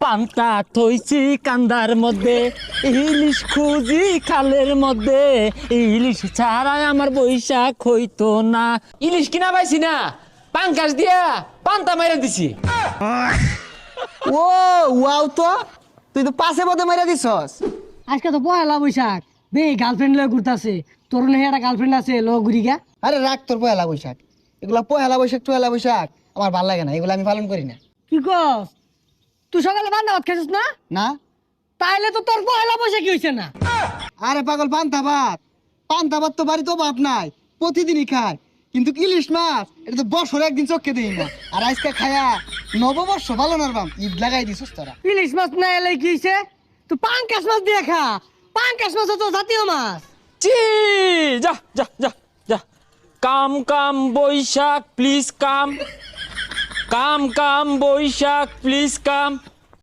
পান্তা থইছি কান্দার মধ্যে, ইলিশ খুঁজি খালের মধ্যে, ইলিশ ছাড়া আমার বৈশাখ হইতো না। ইলিশ কিনা পাইছি না, পাঙ্কাশ দিয়া পান্তা মাইরা দিছি। ও ওয়াও, তো তুই তো পাশে পথে মাইরা দিছস। আজকে তো পয়লা বৈশাখ, বে গার্লফ্রেন্ড লয়ে ঘুরতাছে। তোর না একটা গার্লফ্রেন্ড আছে, ল ঘুরি গা। আরে রাখ তোর পয়লা বৈশাখ, এগুলা পয়লা বৈশাখ টয়লা বৈশাখ আমার ভাল লাগে না, এগুলো আমি পালন করি না। কি কস? তুই সকালে বান্ধা ভাত খাইছিস না? না তাইলে তো তোর পয়লা বৈশাখ হইছে না। আরে পাগল, পান্তা ভাত তো বাড়িতে ভাত নাই, প্রতিদিনই খায়। কিন্তু ইলিশ মাছ এটা তো বছরে একদিন চোখে দিই না। আর আজকে খায়া নববর্ষ ভালো নারবাম, ঈদ লাগাই দিছিস তোরা। ইলিশ মাছ না এলে কি হইছে? তুই পাঙ্কাশ মাছ দিয়ে খা। পাঙ্কাশ মাছ তো জাতীয় মাছ। চি যা যা যা যা। Come come Boishakh please come, come come Boishakh please come.